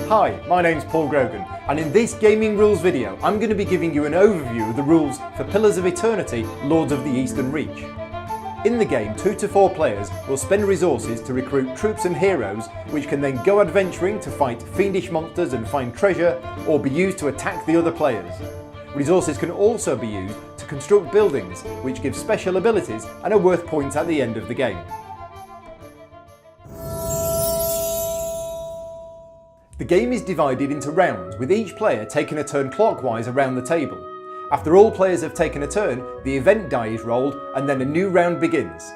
Hi, my name's Paul Grogan, and in this gaming rules video I'm going to be giving you an overview of the rules for Pillars of Eternity, Lords of the Eastern Reach. In the game, 2 to 4 players will spend resources to recruit troops and heroes which can then go adventuring to fight fiendish monsters and find treasure, or be used to attack the other players. Resources can also be used to construct buildings which give special abilities and are worth points at the end of the game. The game is divided into rounds, with each player taking a turn clockwise around the table. After all players have taken a turn, the event die is rolled and then a new round begins.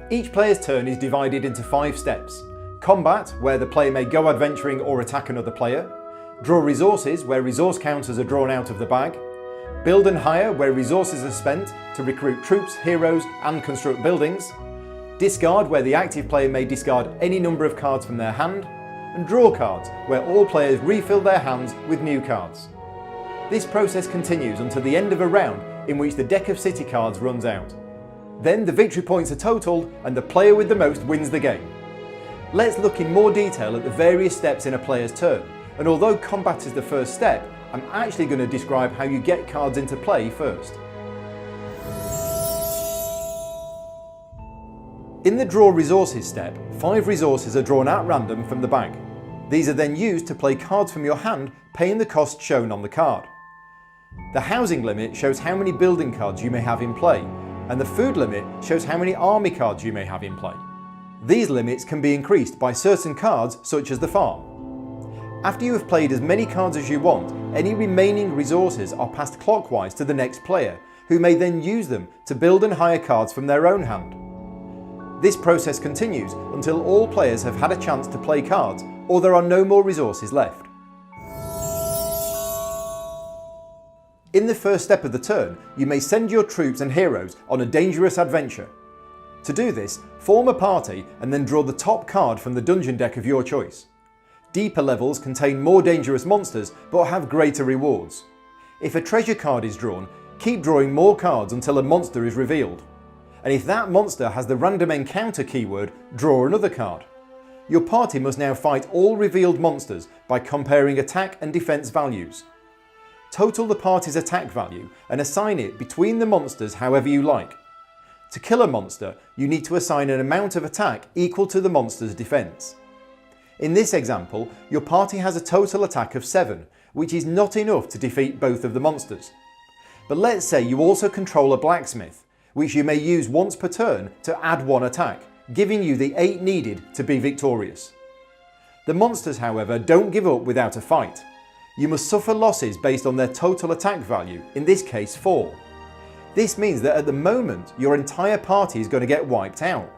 Each player's turn is divided into 5 steps. Combat, where the player may go adventuring or attack another player. Draw resources, where resource counters are drawn out of the bag. Build and hire, where resources are spent to recruit troops, heroes and construct buildings. Discard, where the active player may discard any number of cards from their hand. And draw cards, where all players refill their hands with new cards. This process continues until the end of a round in which the deck of city cards runs out. Then the victory points are totaled and the player with the most wins the game. Let's look in more detail at the various steps in a player's turn, and although combat is the first step, I'm actually going to describe how you get cards into play first. In the draw resources step, 5 resources are drawn at random from the bag. These are then used to play cards from your hand, paying the cost shown on the card. The housing limit shows how many building cards you may have in play, and the food limit shows how many army cards you may have in play. These limits can be increased by certain cards such as the farm. After you have played as many cards as you want, any remaining resources are passed clockwise to the next player, who may then use them to build and hire cards from their own hand. This process continues until all players have had a chance to play cards or there are no more resources left. In the first step of the turn, you may send your troops and heroes on a dangerous adventure. To do this, form a party and then draw the top card from the dungeon deck of your choice. Deeper levels contain more dangerous monsters but have greater rewards. If a treasure card is drawn, keep drawing more cards until a monster is revealed. And if that monster has the random encounter keyword, draw another card. Your party must now fight all revealed monsters by comparing attack and defense values. Total the party's attack value and assign it between the monsters however you like. To kill a monster, you need to assign an amount of attack equal to the monster's defense. In this example, your party has a total attack of 7, which is not enough to defeat both of the monsters. But let's say you also control a blacksmith, which you may use once per turn to add 1 attack, giving you the 8 needed to be victorious. The monsters, however, don't give up without a fight. You must suffer losses based on their total attack value, in this case 4. This means that at the moment your entire party is going to get wiped out.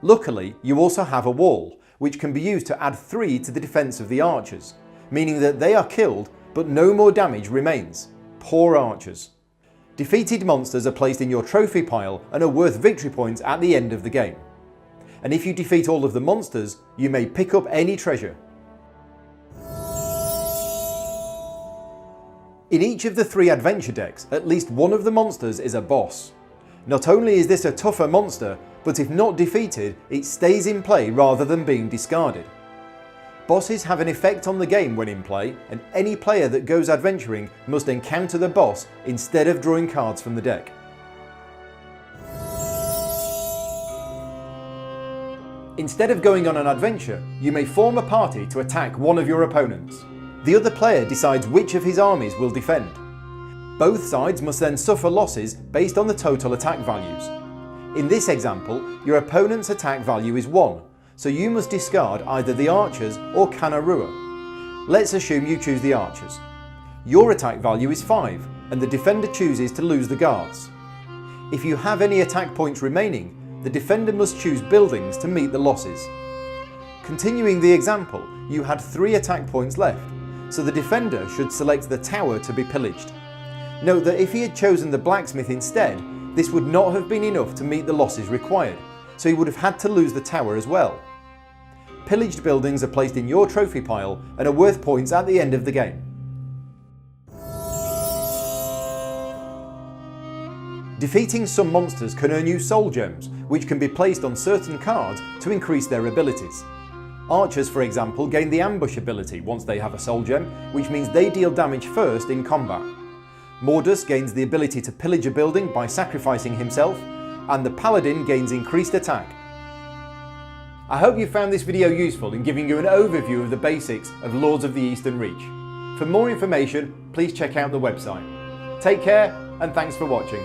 Luckily, you also have a wall, which can be used to add 3 to the defense of the archers, meaning that they are killed but no more damage remains. Poor archers. Defeated monsters are placed in your trophy pile and are worth victory points at the end of the game. And if you defeat all of the monsters, you may pick up any treasure. In each of the 3 adventure decks, at least one of the monsters is a boss. Not only is this a tougher monster, but if not defeated, it stays in play rather than being discarded. Bosses have an effect on the game when in play, and any player that goes adventuring must encounter the boss instead of drawing cards from the deck. Instead of going on an adventure, you may form a party to attack one of your opponents. The other player decides which of his armies will defend. Both sides must then suffer losses based on the total attack values. In this example, your opponent's attack value is 1, so you must discard either the archers or Kanarua. Let's assume you choose the archers. Your attack value is 5, and the defender chooses to lose the guards. If you have any attack points remaining, the defender must choose buildings to meet the losses. Continuing the example, you had 3 attack points left, so the defender should select the tower to be pillaged. Note that if he had chosen the blacksmith instead, this would not have been enough to meet the losses required, so he would have had to lose the tower as well. Pillaged buildings are placed in your trophy pile and are worth points at the end of the game. Defeating some monsters can earn you soul gems, which can be placed on certain cards to increase their abilities. Archers, for example, gain the ambush ability once they have a soul gem, which means they deal damage first in combat. Mordus gains the ability to pillage a building by sacrificing himself, and the Paladin gains increased attack. I hope you found this video useful in giving you an overview of the basics of Lords of the Eastern Reach. For more information, please check out the website. Take care, and thanks for watching.